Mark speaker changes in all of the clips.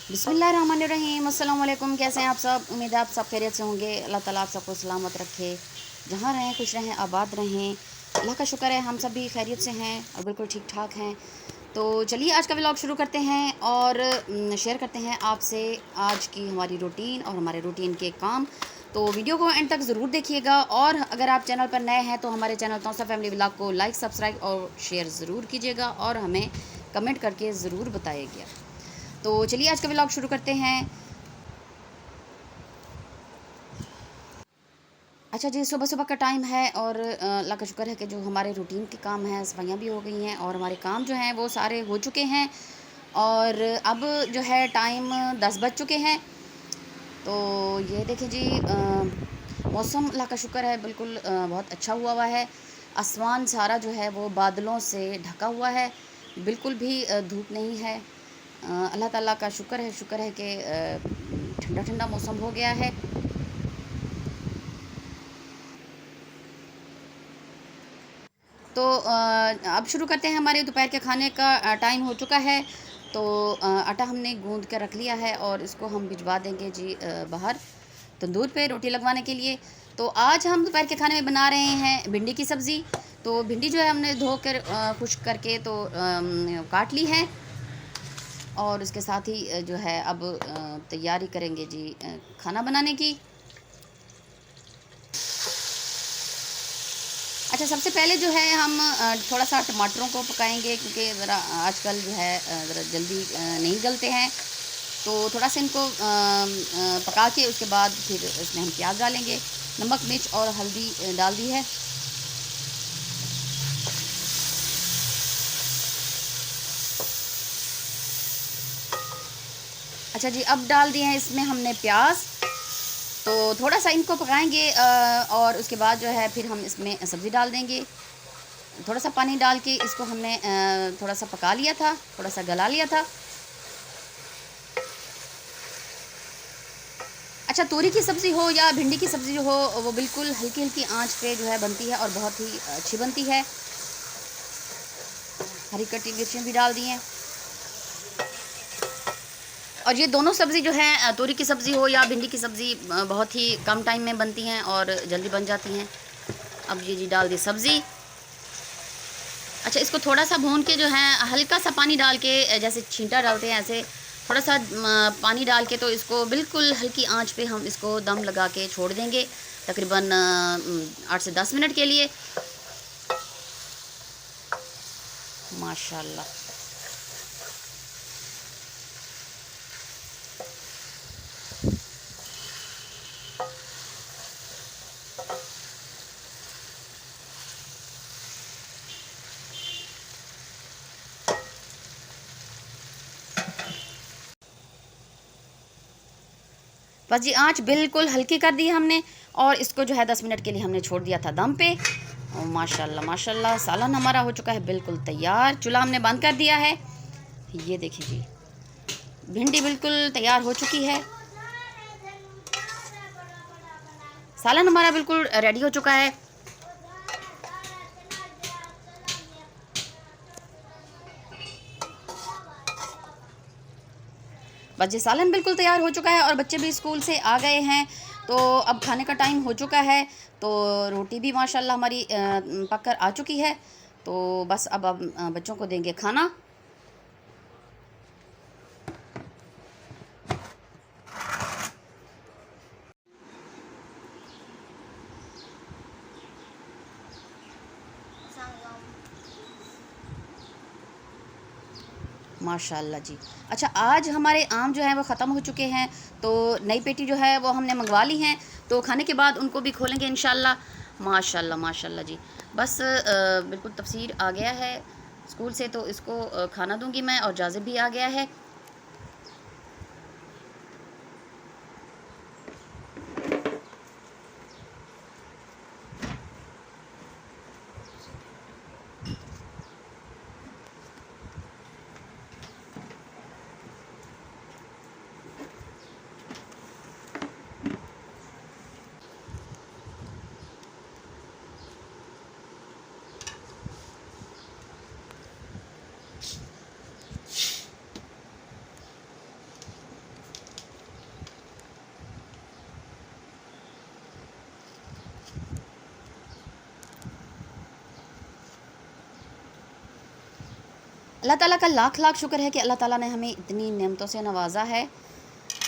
Speaker 1: बिस्मिल्लाहिर्रहमानिर्रहीम। अस्सलाम वालेकुम। कैसे हैं आप सब? उम्मीद है आप सब खैरियत से होंगे। अल्लाह ताला आप सबको सलामत रखे, जहाँ रहें खुश रहें, आबाद रहें। अल्लाह का शुक्र है हम सब भी खैरियत से हैं और बिल्कुल ठीक ठाक हैं। तो चलिए आज का व्लॉग शुरू करते हैं और शेयर करते हैं आपसे आज की हमारी रूटीन और हमारे रूटीन के काम। तो वीडियो को एंड तक ज़रूर देखिएगा और अगर आप चैनल पर नए हैं तो हमारे चैनल तौसा फैमिली व्लॉग को लाइक सब्सक्राइब और शेयर ज़रूर कीजिएगा और हमें कमेंट करके ज़रूर बताइएगा। तो चलिए आज का व्लॉग शुरू करते हैं। अच्छा जी, सुबह सुबह का टाइम है और अल्लाह का शुक्र है कि जो हमारे रूटीन के काम हैं, सफाइयाँ भी हो गई हैं और हमारे काम जो हैं वो सारे हो चुके हैं। और अब जो है टाइम 10 बज चुके हैं। तो ये देखें जी, मौसम अल्लाह का शुक्र है बिल्कुल बहुत अच्छा हुआ है। आसमान सारा जो है वो बादलों से ढका हुआ है, बिल्कुल भी धूप नहीं है। अल्लाह ताला का शुक्र है कि ठंडा ठंडा मौसम हो गया है। तो अब शुरू करते हैं। हमारे दोपहर के खाने का टाइम हो चुका है। तो आटा हमने गूंद कर रख लिया है और इसको हम भिजवा देंगे जी बाहर तंदूर पे रोटी लगवाने के लिए। तो आज हम दोपहर के खाने में बना रहे हैं भिंडी की सब्ज़ी। तो भिंडी जो है हमने धो कर खुश्क करके तो काट ली है और उसके साथ ही जो है अब तैयारी करेंगे जी खाना बनाने की। अच्छा, सबसे पहले जो है हम थोड़ा सा टमाटरों को पकाएंगे क्योंकि ज़रा आजकल जो है ज़रा जल्दी नहीं गलते हैं। तो थोड़ा सा इनको पका के उसके बाद फिर इसमें हम प्याज डालेंगे। नमक मिर्च और हल्दी डाल दी है। अच्छा जी, अब डाल दिए हैं इसमें हमने प्याज। तो थोड़ा सा इनको पकाएंगे और उसके बाद जो है फिर हम इसमें सब्ज़ी डाल देंगे। थोड़ा सा पानी डाल के इसको हमने थोड़ा सा पका लिया था, थोड़ा सा गला लिया था। अच्छा, तोरी की सब्ज़ी हो या भिंडी की सब्ज़ी हो, वो बिल्कुल हल्की हल्की आंच पे जो है बनती है और बहुत ही अच्छी बनती है। हरी कटी मिर्चें भी डाल दी हैं। और ये दोनों सब्ज़ी जो है तोरी की सब्ज़ी हो या भिंडी की सब्ज़ी बहुत ही कम टाइम में बनती हैं और जल्दी बन जाती हैं। अब ये जी डाल दी सब्ज़ी। अच्छा, इसको थोड़ा सा भून के जो है हल्का सा पानी डाल के जैसे छींटा डालते हैं ऐसे थोड़ा सा पानी डाल के तो इसको बिल्कुल हल्की आंच पे हम इसको दम लगा के छोड़ देंगे तकरीबन 8 से 10 मिनट के लिए। माशाल्लाह। बस जी, आंच बिल्कुल हल्की कर दी हमने और इसको जो है 10 मिनट के लिए हमने छोड़ दिया था दम पे। और माशाल्लाह माशाल्लाह सालन हमारा हो चुका है बिल्कुल तैयार। चूल्हा हमने बंद कर दिया है। ये देखिए जी, भिंडी बिल्कुल तैयार हो चुकी है। सालन हमारा बिल्कुल रेडी हो चुका है। बस जी, सालन बिल्कुल तैयार हो चुका है और बच्चे भी स्कूल से आ गए हैं। तो अब खाने का टाइम हो चुका है। तो रोटी भी माशाल्लाह हमारी पक कर आ चुकी है। तो बस अब बच्चों को देंगे खाना। माशाल्लाह जी। अच्छा, आज हमारे आम जो हैं वो ख़त्म हो चुके हैं। तो नई पेटी जो है वो हमने मंगवा ली हैं। तो खाने के बाद उनको भी खोलेंगे इंशाल्लाह। माशाल्लाह माशाल्लाह जी। बस बिल्कुल तफसीर आ गया है स्कूल से, तो इसको खाना दूंगी मैं और जाज़िब भी आ गया है। अल्लाह ताला का लाख लाख शुक्र है कि अल्लाह ताला ने हमें इतनी नेमतों से नवाजा है।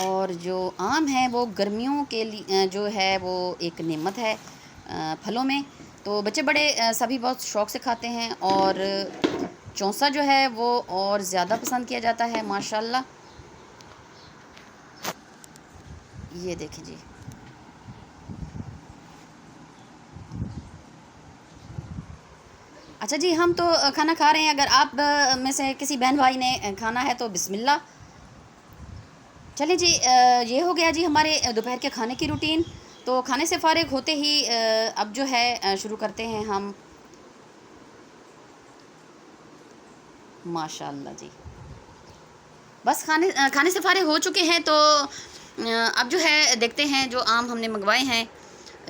Speaker 1: और जो आम है वो गर्मियों के लिए जो है वो एक नेमत है फलों में। तो बच्चे बड़े सभी बहुत शौक़ से खाते हैं और चौसा जो है वो और ज़्यादा पसंद किया जाता है माशाल्लाह। ये देखें जी। अच्छा जी, हम तो खाना खा रहे हैं। अगर आप में से किसी बहन भाई ने खाना है तो बिस्मिल्लाह। चलिए जी, ये हो गया जी हमारे दोपहर के खाने की रूटीन। तो खाने से फ़ारिग होते ही अब जो है शुरू करते हैं हम। माशाल्लाह जी, बस खाने से फ़ारिग हो चुके हैं। तो अब जो है देखते हैं जो आम हमने मंगवाए हैं,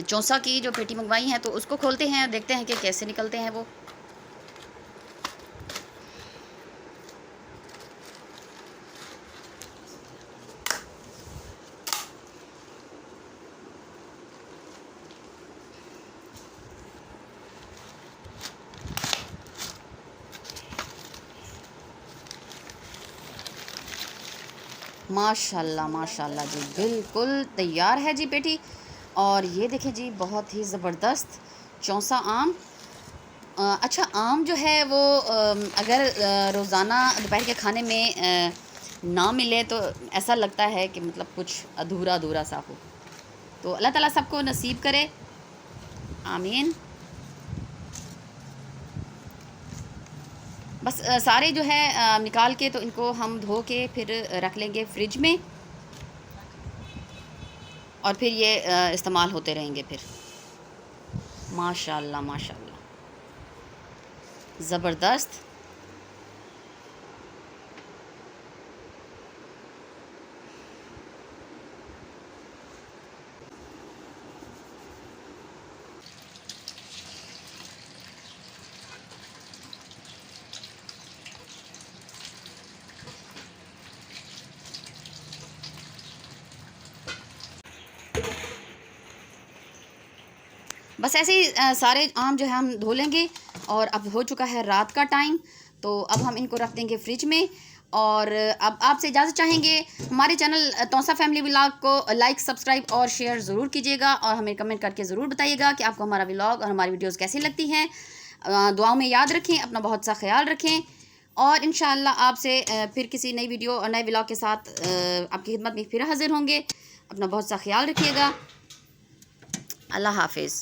Speaker 1: चौसा की जो पेटी मंगवाई हैं, तो उसको खोलते हैं, देखते हैं कि कैसे निकलते हैं वो। माशाल्लाह माशाल्लाह जी, बिल्कुल तैयार है जी पेटी। और ये देखें जी, बहुत ही ज़बरदस्त चौसा आम। अच्छा, आम जो है वो अगर रोज़ाना दोपहर के खाने में ना मिले तो ऐसा लगता है कि मतलब कुछ अधूरा अधूरा सा हो। तो अल्लाह ताला सबको नसीब करे, आमीन। बस सारे जो है निकाल के तो इनको हम धो के फिर रख लेंगे फ्रिज में, और फिर ये इस्तेमाल होते रहेंगे फिर। माशाल्लाह माशाल्लाह, ज़बरदस्त। बस ऐसे ही सारे आम जो है हम धो लेंगे। और अब हो चुका है रात का टाइम, तो अब हम इनको रख देंगे फ्रिज में। और अब आपसे इजाज़त चाहेंगे। हमारे चैनल तौसा फैमिली व्लॉग को लाइक, सब्सक्राइब और शेयर ज़रूर कीजिएगा, और हमें कमेंट करके ज़रूर बताइएगा कि आपको हमारा व्लॉग और हमारी वीडियोज़ कैसी लगती हैं। दुआओं में याद रखें, अपना बहुत सा ख्याल रखें, और इंशाअल्लाह आपसे फिर किसी नई वीडियो और नए व्लॉग के साथ आपकी खिदमत में फिर हाजिर होंगे। अपना बहुत सा ख्याल रखिएगा। अल्लाह हाफिज़।